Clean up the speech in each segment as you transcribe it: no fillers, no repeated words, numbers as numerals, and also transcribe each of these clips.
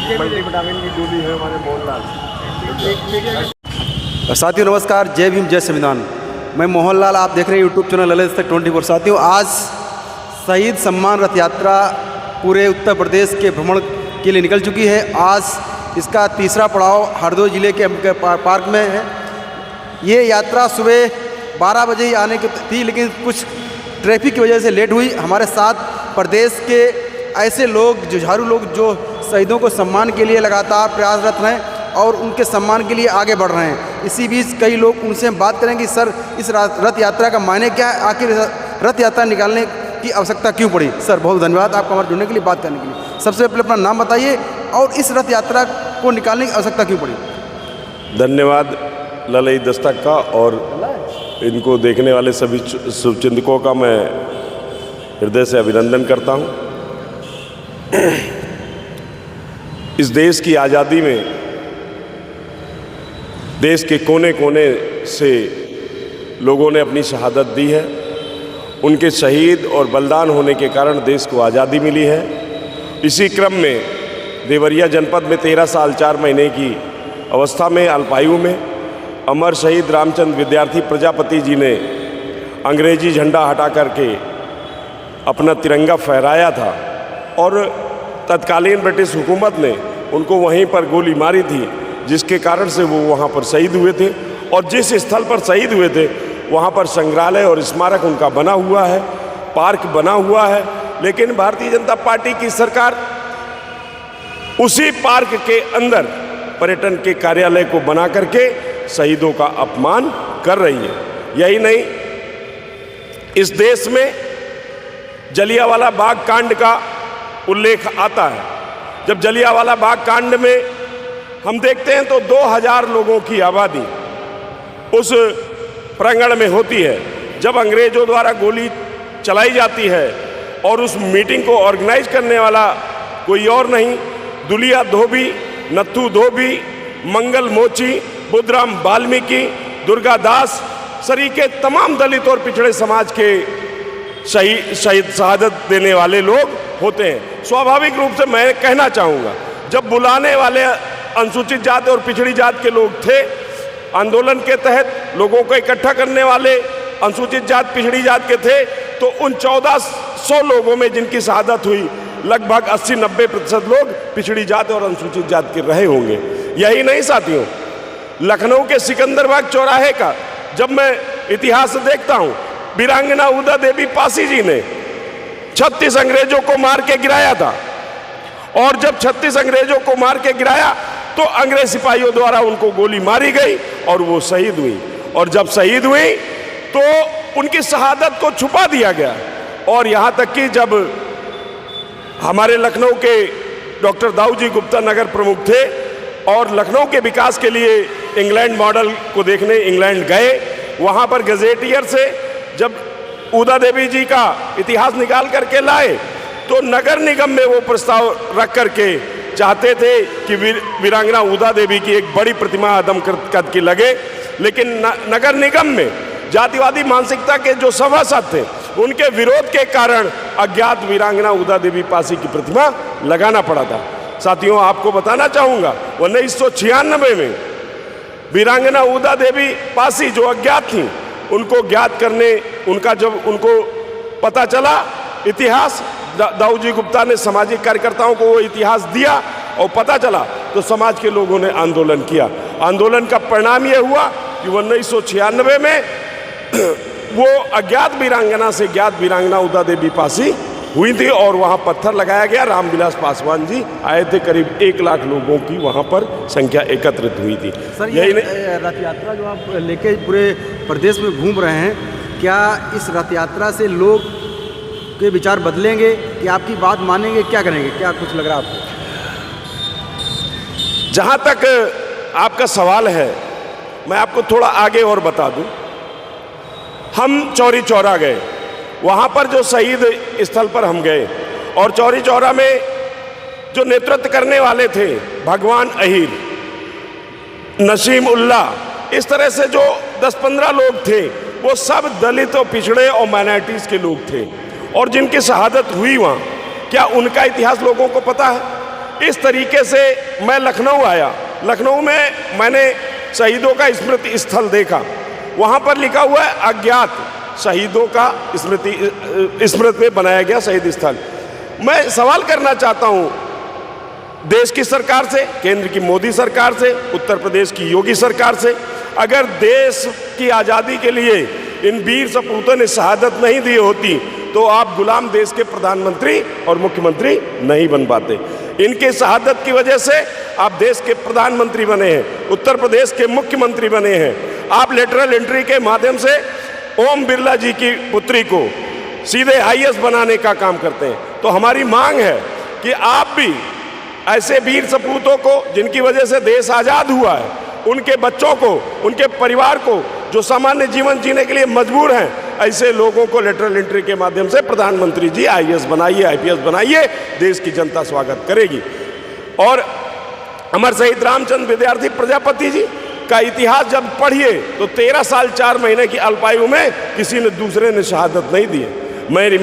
Multivitamin की गोली है हमारे मोहनलाल। साथियों नमस्कार, जय भीम जय संविधान। मैं मोहनलाल, आप देख रहे हैं यूट्यूब चैनल ललित तक 24। साथियों, आज शहीद सम्मान रथ यात्रा पूरे उत्तर प्रदेश के भ्रमण के लिए निकल चुकी है। आज इसका तीसरा पड़ाव हरदोई जिले के पार्क में है। ये यात्रा सुबह 12 बजे ही आने की थी, लेकिन कुछ ट्रैफिक की वजह से लेट हुई। हमारे साथ प्रदेश के ऐसे लोग, जुझारू लोग, जो शहीदों को सम्मान के लिए लगातार प्रयासरत हैं और उनके सम्मान के लिए आगे बढ़ रहे हैं। इसी बीच कई लोग, उनसे हम बात करेंगे सर, इस रथ यात्रा का मायने क्या है, आखिर रथ यात्रा निकालने की आवश्यकता क्यों पड़ी। सर बहुत धन्यवाद आपका हमारे जुड़ने के लिए, बात करने के लिए। सबसे पहले अपना नाम बताइए और इस रथ यात्रा को निकालने की आवश्यकता क्यों पड़ी। धन्यवाद ललित दस्तक का और इनको देखने वाले सभी शुभचिंतकों का मैं हृदय से अभिनंदन करता हूँ। इस देश की आज़ादी में देश के कोने कोने से लोगों ने अपनी शहादत दी है। उनके शहीद और बलिदान होने के कारण देश को आज़ादी मिली है। इसी क्रम में देवरिया जनपद में 13 साल 4 महीने की अवस्था में अल्पायु में अमर शहीद रामचंद्र विद्यार्थी प्रजापति जी ने अंग्रेजी झंडा हटा करके अपना तिरंगा फहराया था और तत्कालीन ब्रिटिश हुकूमत ने उनको वहीं पर गोली मारी थी, जिसके कारण से वो वहाँ पर शहीद हुए थे। और जिस स्थल पर शहीद हुए थे वहाँ पर संग्रहालय और स्मारक उनका बना हुआ है, पार्क बना हुआ है। लेकिन भारतीय जनता पार्टी की सरकार उसी पार्क के अंदर पर्यटन के कार्यालय को बना करके शहीदों का अपमान कर रही है। यही नहीं, इस देश में जलियांवाला बाग कांड का उल्लेख आता है। जब जलियांवाला बाग कांड में हम देखते हैं तो 2000 लोगों की आबादी उस प्रांगण में होती है। जब अंग्रेजों द्वारा गोली चलाई जाती है और उस मीटिंग को ऑर्गेनाइज करने वाला कोई और नहीं, दुलिया धोबी, नत्थू धोबी, मंगल मोची, बुद्धराम वाल्मीकि, दुर्गा दास सरीके तमाम दलित और पिछड़े समाज के शहादत देने वाले लोग होते हैं। स्वाभाविक रूप से मैं कहना चाहूँगा, जब बुलाने वाले अनुसूचित जाति और पिछड़ी जाति के लोग थे, आंदोलन के तहत लोगों को इकट्ठा करने वाले अनुसूचित जाति पिछड़ी जाति के थे, तो उन 1400 लोगों में जिनकी शहादत हुई, लगभग 80-90% लोग पिछड़ी जाति और अनुसूचित जाति के रहे होंगे। यही नहीं साथियों, लखनऊ के सिकंदरबाग चौराहे का जब मैं इतिहास देखता हूँ, वीरांगना उदा देवी पासी जी ने 36 अंग्रेजों को मार के गिराया था। और जब 36 अंग्रेजों को मार के गिराया तो अंग्रेज सिपाहियों द्वारा उनको गोली मारी गई और वो शहीद हुई। और जब शहीद हुई तो उनकी शहादत को छुपा दिया गया। और यहाँ तक कि जब हमारे लखनऊ के डॉक्टर दाऊजी गुप्ता नगर प्रमुख थे और लखनऊ के विकास के लिए इंग्लैंड मॉडल को देखने इंग्लैंड गए, वहाँ पर गजेटियर से जब उदा देवी जी का इतिहास निकाल करके लाए तो नगर निगम में वो प्रस्ताव रख करके चाहते थे कि वीरांगना उदा देवी की एक बड़ी प्रतिमा आदम कद की लगे। लेकिन नगर निगम में जातिवादी मानसिकता के जो सभासद थे, उनके विरोध के कारण अज्ञात वीरांगना उदा देवी पासी की प्रतिमा लगाना पड़ा था। साथियों, आपको बताना चाहूँगा 1996 में वीरांगना उदा देवी पासी जो अज्ञात थी, उनको ज्ञात करने उनका जब उनको पता चला इतिहास, दाऊजी गुप्ता ने सामाजिक कार्यकर्ताओं को वो इतिहास दिया और पता चला तो समाज के लोगों ने आंदोलन किया। आंदोलन का परिणाम ये हुआ कि 1996 में वो अज्ञात वीरांगना से ज्ञात वीरांगना उदा देवी पासी हुई थी और वहाँ पत्थर लगाया गया। रामविलास पासवान जी आए थे, करीब 1 लाख लोगों की वहाँ पर संख्या एकत्रित हुई थी। सर, यही रथ यात्रा जो आप लेके पूरे प्रदेश में घूम रहे हैं, क्या इस रथ यात्रा से लोग के विचार बदलेंगे कि आपकी बात मानेंगे, क्या करेंगे, क्या कुछ लग रहा है आपको? जहाँ तक आपका सवाल है, मैं आपको थोड़ा आगे और बता दूं। हम चौरी चौरा गए, वहाँ पर जो शहीद स्थल पर हम गए और चौरी चौरा में जो नेतृत्व करने वाले थे भगवान अहीर, नसीम उल्ला, इस तरह से जो 10-15 लोग थे, वो सब दलित और पिछड़े और माइनॉरिटीज़ के लोग थे। और जिनकी शहादत हुई वहाँ, क्या उनका इतिहास लोगों को पता है? इस तरीके से मैं लखनऊ आया। लखनऊ में मैंने शहीदों का स्मृति स्थल देखा। वहाँ पर लिखा हुआ है अज्ञात शहीदों का स्मृति में बनाया गया शहीद स्थल। मैं सवाल करना चाहता हूँ देश की सरकार से, केंद्र की मोदी सरकार से, उत्तर प्रदेश की योगी सरकार से, अगर देश की आज़ादी के लिए इन वीर सपूतों ने शहादत नहीं दी होती तो आप गुलाम देश के प्रधानमंत्री और मुख्यमंत्री नहीं बन पाते। इनके शहादत की वजह से आप देश के प्रधानमंत्री बने हैं, उत्तर प्रदेश के मुख्यमंत्री बने हैं। आप लेटरल एंट्री के माध्यम से ओम बिरला जी की पुत्री को सीधे IAS बनाने का काम करते हैं। तो हमारी मांग है कि आप भी ऐसे वीर सपूतों को जिनकी वजह से देश आज़ाद हुआ है, उनके बच्चों को, उनके परिवार को जो सामान्य जीवन जीने के लिए मजबूर हैं, ऐसे लोगों को लेटरल एंट्री के माध्यम से प्रधानमंत्री जी IAS बनाइए, IPS बनाइए, देश की जनता स्वागत करेगी। और अमर शहीद रामचंद्र विद्यार्थी प्रजापति जी का इतिहास जब पढ़िए तो 13 साल 4 महीने की अल्पायु में किसी ने दूसरे ने शहादत नहीं दी। मेरी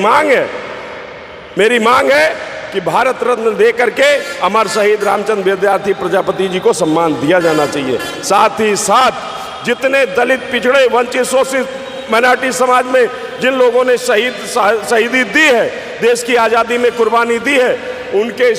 मांग है कि भारत रत्न दे करके अमर शहीद रामचंद्र विद्यार्थी प्रजापति जी को सम्मान दिया जाना चाहिए। साथ ही साथ जितने दलित, पिछड़े, वंचित, शोषित माइनॉरिटी समाज में जिन लोगों ने शहीदी दी है, देश की आज़ादी में कुर्बानी दी है, उनके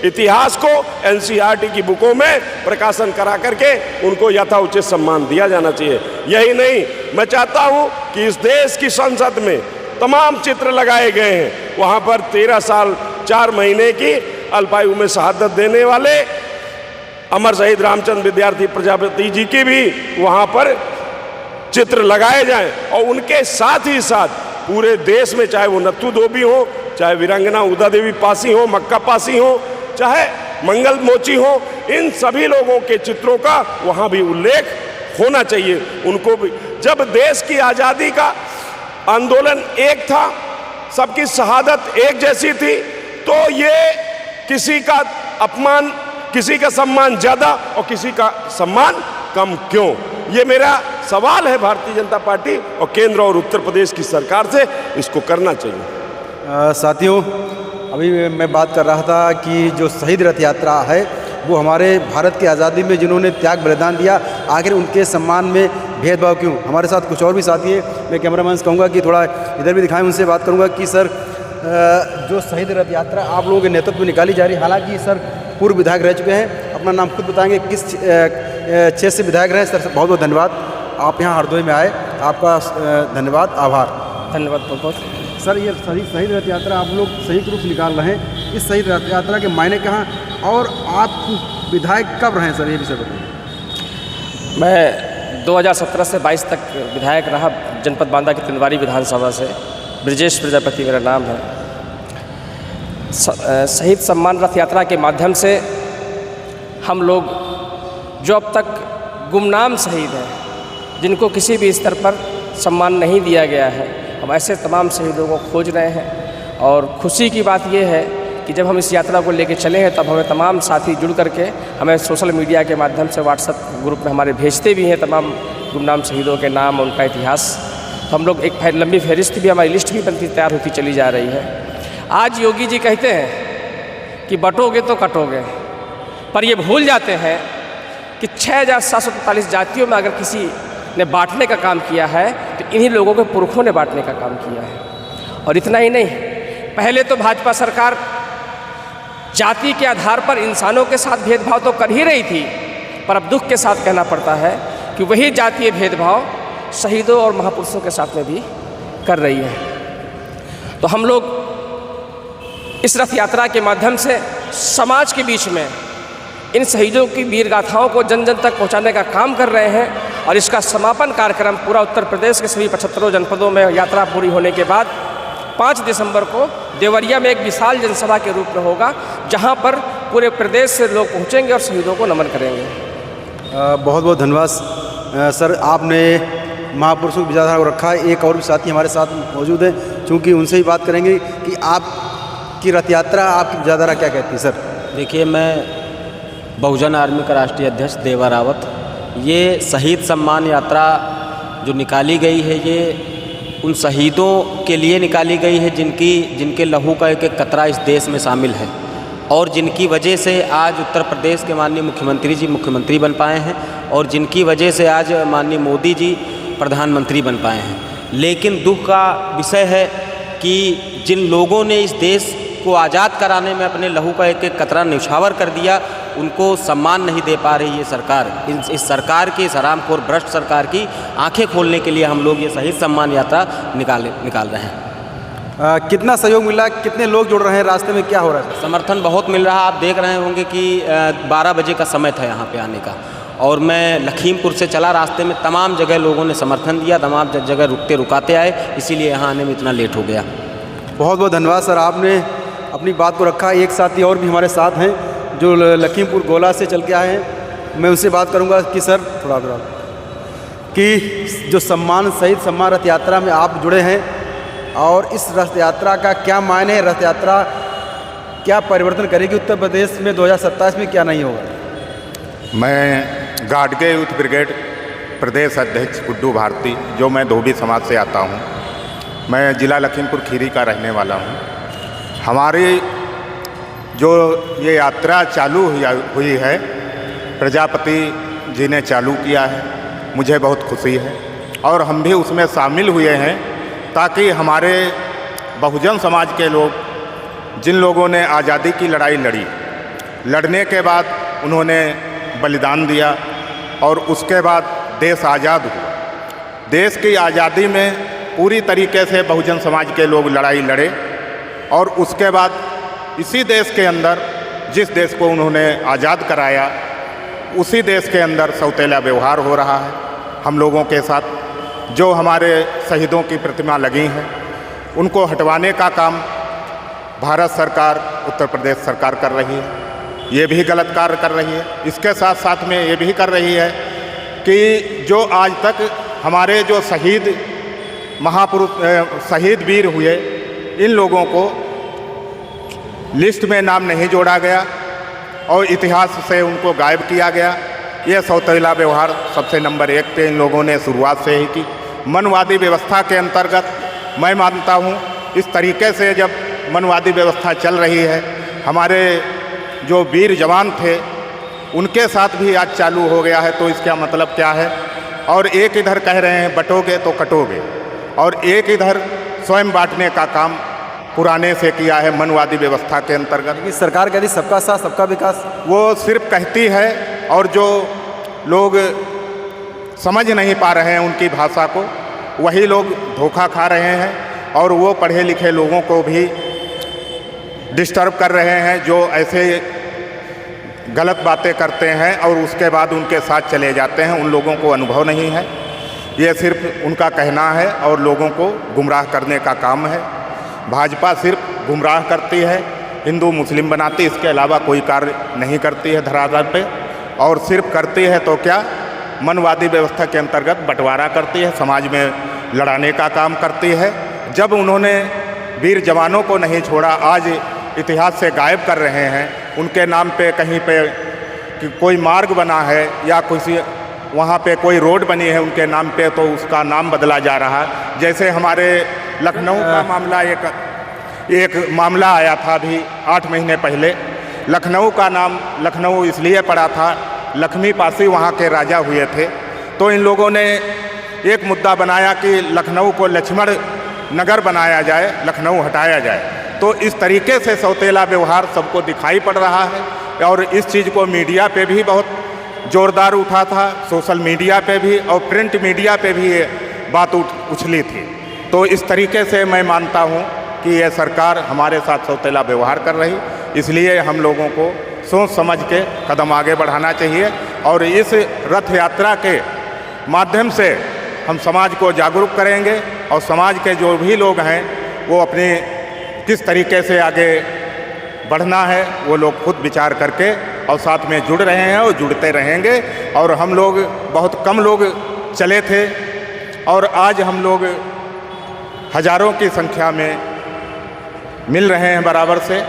इतिहास को NCERT की बुकों में प्रकाशन करा करके उनको यथाउचित सम्मान दिया जाना चाहिए। यही नहीं, मैं चाहता हूँ कि इस देश की संसद में तमाम चित्र लगाए गए हैं, वहाँ पर 13 साल 4 महीने की अल्पायु में शहादत देने वाले अमर शहीद रामचंद्र विद्यार्थी प्रजापति जी की भी वहाँ पर चित्र लगाए जाएं। और उनके साथ ही साथ पूरे देश में, चाहे वो नत्थू धोबी हो, चाहे वीरांगना उदा देवी पासी हो, मक्का पासी हो, चाहे मंगल मोची हो, इन सभी लोगों के चित्रों का वहाँ भी उल्लेख होना चाहिए। उनको भी, जब देश की आज़ादी का आंदोलन एक था, सबकी शहादत एक जैसी थी, तो ये किसी का अपमान, किसी का सम्मान ज़्यादा और किसी का सम्मान कम क्यों? ये मेरा सवाल है भारतीय जनता पार्टी और केंद्र और उत्तर प्रदेश की सरकार से, इसको करना चाहिए। साथियों, अभी मैं बात कर रहा था कि जो शहीद रथ यात्रा है वो हमारे भारत की आज़ादी में जिन्होंने त्याग बलिदान दिया, आखिर उनके सम्मान में भेदभाव क्यों? हमारे साथ कुछ और भी साथी हैं। मैं कैमरामैन से कहूँगा कि थोड़ा इधर भी दिखाएं, उनसे बात करूँगा कि सर, जो शहीद रथ यात्रा आप लोगों के नेतृत्व में निकाली जा रही है, हालांकि सर पूर्व विधायक रह चुके हैं, अपना नाम खुद बताएंगे, किस क्षेत्र से विधायक रहे? सर बहुत बहुत धन्यवाद, आप यहाँ हरदोई में आए, आपका धन्यवाद, आभार। धन्यवाद बहुत बहुत। सर, ये शहीद रथ यात्रा आप लोग संयुक्त रूप से निकाल रहे हैं, इस शहीद रथ यात्रा के मायने कहाँ और आप विधायक कब रहे हैं सर, ये विषय बताइए। मैं 2017 से 22 तक विधायक रहा जनपद बांदा की तिलवारी विधानसभा से। ब्रजेश प्रजापति मेरा नाम है। शहीद सम्मान रथ यात्रा के माध्यम से हम लोग जो अब तक गुमनाम शहीद हैं, जिनको किसी भी स्तर पर सम्मान नहीं दिया गया है, हम ऐसे तमाम शहीदों को खोज रहे हैं। और खुशी की बात यह है कि जब हम इस यात्रा को लेकर चले हैं तब हमें तमाम साथी जुड़ करके हमें सोशल मीडिया के माध्यम से व्हाट्सएप ग्रुप में हमारे भेजते भी हैं तमाम गुमनाम शहीदों के नाम, उनका इतिहास। तो हम लोग एक लंबी फहरिस्त भी, हमारी लिस्ट भी बनती तैयार होती चली जा रही है। आज योगी जी कहते हैं कि बटोगे तो कटोगे, पर ये भूल जाते हैं कि 6743 जातियों में अगर किसी ने बांटने का काम किया है तो इन्हीं लोगों के पुरखों ने बांटने का काम किया है। और इतना ही नहीं, पहले तो भाजपा सरकार जाति के आधार पर इंसानों के साथ भेदभाव तो कर ही रही थी, पर अब दुख के साथ कहना पड़ता है कि वही जातीय भेदभाव शहीदों और महापुरुषों के साथ में भी कर रही है। तो हम लोग इस रथ यात्रा के माध्यम से समाज के बीच में इन शहीदों की वीर गाथाओं को जन जन तक पहुंचाने का काम कर रहे हैं। और इसका समापन कार्यक्रम पूरा उत्तर प्रदेश के सभी 75 जनपदों में यात्रा पूरी होने के बाद 5 दिसंबर को देवरिया में एक विशाल जनसभा के रूप में होगा, जहां पर पूरे प्रदेश से लोग पहुंचेंगे और शहीदों को नमन करेंगे। बहुत बहुत धन्यवाद सर, आपने महापुरुषों की विचारधारा को रखा है। एक और भी साथी हमारे साथ मौजूद हैं, चूँकि उनसे ही बात करेंगे कि आपकी रथ यात्रा, आपकी विचारधारा क्या कहती है? सर देखिए, मैं बहुजन आर्मी का राष्ट्रीय अध्यक्ष देवा रावत, ये शहीद सम्मान यात्रा जो निकाली गई है, ये उन शहीदों के लिए निकाली गई है जिनके लहू का एक एक कतरा इस देश में शामिल है। और जिनकी वजह से आज उत्तर प्रदेश के माननीय मुख्यमंत्री जी मुख्यमंत्री बन पाए हैं और जिनकी वजह से आज माननीय मोदी जी प्रधानमंत्री बन पाए हैं। लेकिन दुख का विषय है कि जिन लोगों ने इस देश को आज़ाद कराने में अपने लहू का एक एक कतरा न्यौछावर कर दिया, उनको सम्मान नहीं दे पा रही ये सरकार। इस सरकार की, इस हरामखोर भ्रष्ट सरकार की आंखें खोलने के लिए हम लोग ये शहीद सम्मान यात्रा निकाल रहे हैं। कितना सहयोग मिला, कितने लोग जुड़ रहे हैं, रास्ते में क्या हो रहा है? समर्थन बहुत मिल रहा है। आप देख रहे होंगे कि 12 बजे का समय था यहाँ पे आने का और मैं लखीमपुर से चला, रास्ते में तमाम जगह लोगों ने समर्थन दिया, तमाम जगह रुकाते आए, इसीलिए यहाँ आने में इतना लेट हो गया। बहुत बहुत धन्यवाद सर, आपने अपनी बात को रखा। एक साथी और भी हमारे साथ हैं जो लखीमपुर गोला से चल के आए हैं, मैं उनसे बात करूँगा कि सर थोड़ा कि जो शहीद सम्मान रथ यात्रा में आप जुड़े हैं और इस रथ यात्रा का क्या मायने है, रथ यात्रा क्या परिवर्तन करेगी उत्तर प्रदेश में 2027 में, क्या नहीं होगा? मैं गाडगे यूथ ब्रिगेड प्रदेश अध्यक्ष गुड्डू भारती, जो मैं धोबी समाज से आता हूं। मैं ज़िला लखीमपुर खीरी का रहने वाला हूं। हमारी जो ये यात्रा चालू हुई है, प्रजापति जी ने चालू किया है, मुझे बहुत खुशी है और हम भी उसमें शामिल हुए हैं ताकि हमारे बहुजन समाज के लोग, जिन लोगों ने आज़ादी की लड़ाई लड़ने के बाद उन्होंने बलिदान दिया और उसके बाद देश आज़ाद हुआ। देश की आज़ादी में पूरी तरीके से बहुजन समाज के लोग लड़ाई लड़े और उसके बाद इसी देश के अंदर, जिस देश को उन्होंने आज़ाद कराया, उसी देश के अंदर सौतेला व्यवहार हो रहा है हम लोगों के साथ। जो हमारे शहीदों की प्रतिमा लगी हैं उनको हटवाने का काम भारत सरकार, उत्तर प्रदेश सरकार कर रही है। ये भी गलत कार्य कर रही है। इसके साथ साथ में ये भी कर रही है कि जो आज तक हमारे जो शहीद महापुरुष, शहीद वीर हुए, इन लोगों को लिस्ट में नाम नहीं जोड़ा गया और इतिहास से उनको गायब किया गया। ये सौतेला व्यवहार सबसे नंबर 1 पे इन लोगों ने शुरुआत से ही की। मनवादी व्यवस्था के अंतर्गत मैं मानता हूँ इस तरीके से जब मनवादी व्यवस्था चल रही है, हमारे जो वीर जवान थे उनके साथ भी आज चालू हो गया है, तो इसका मतलब क्या है? और एक इधर कह रहे हैं बटोगे तो कटोगे, और एक इधर स्वयं बांटने का काम पुराने से किया है मनवादी व्यवस्था के अंतर्गत। सरकार कहती सबका साथ सबका विकास, वो सिर्फ कहती है और जो लोग समझ नहीं पा रहे हैं उनकी भाषा को, वही लोग धोखा खा रहे हैं और वो पढ़े लिखे लोगों को भी डिस्टर्ब कर रहे हैं जो ऐसे गलत बातें करते हैं और उसके बाद उनके साथ चले जाते हैं। उन लोगों को अनुभव नहीं है, ये सिर्फ उनका कहना है और लोगों को गुमराह करने का काम है। भाजपा सिर्फ गुमराह करती है, हिंदू मुस्लिम बनाती, इसके अलावा कोई कार्य नहीं करती है धरातल पे। और सिर्फ करती है तो क्या, मनवादी व्यवस्था के अंतर्गत बंटवारा करती है, समाज में लड़ाने का काम करती है। जब उन्होंने वीर जवानों को नहीं छोड़ा, आज इतिहास से गायब कर रहे हैं। उनके नाम पे कहीं पे कोई मार्ग बना है या किसी वहाँ पे कोई रोड बनी है उनके नाम पे, तो उसका नाम बदला जा रहा है। जैसे हमारे लखनऊ का मामला, एक मामला आया था अभी 8 महीने पहले। लखनऊ का नाम लखनऊ इसलिए पड़ा था, लक्ष्मी पासी वहाँ के राजा हुए थे। तो इन लोगों ने एक मुद्दा बनाया कि लखनऊ को लक्ष्मण नगर बनाया जाए, लखनऊ हटाया जाए। तो इस तरीके से सौतेला व्यवहार सबको दिखाई पड़ रहा है और इस चीज़ को मीडिया पे भी बहुत ज़ोरदार उठा था, सोशल मीडिया पे भी और प्रिंट मीडिया पे भी ये बात उछली थी। तो इस तरीके से मैं मानता हूँ कि ये सरकार हमारे साथ सौतेला व्यवहार कर रही, इसलिए हम लोगों को सोच समझ के कदम आगे बढ़ाना चाहिए और इस रथ यात्रा के माध्यम से हम समाज को जागरूक करेंगे और समाज के जो भी लोग हैं वो अपने किस तरीके से आगे बढ़ना है वो लोग खुद विचार करके और साथ में जुड़ रहे हैं और जुड़ते रहेंगे। और हम लोग बहुत कम लोग चले थे और आज हम लोग हज़ारों की संख्या में मिल रहे हैं बराबर से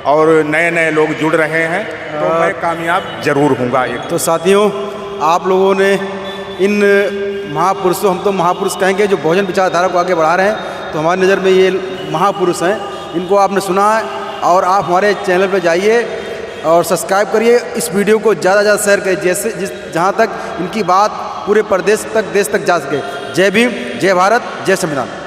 और नए नए लोग जुड़ रहे हैं, तो मैं कामयाब जरूर हूँगा। तो साथियों, आप लोगों ने इन महापुरुषों, हम तो महापुरुष कहेंगे, जो बहुजन विचारधारा को आगे बढ़ा रहे हैं, तो हमारी नज़र में ये महापुरुष हैं। इनको आपने सुना है और आप हमारे चैनल पर जाइए और सब्सक्राइब करिए, इस वीडियो को ज़्यादा से ज़्यादा शेयर करिए, जहाँ तक इनकी बात पूरे प्रदेश तक, देश तक जा सके। जय भीम, जय भारत, जय संविधान।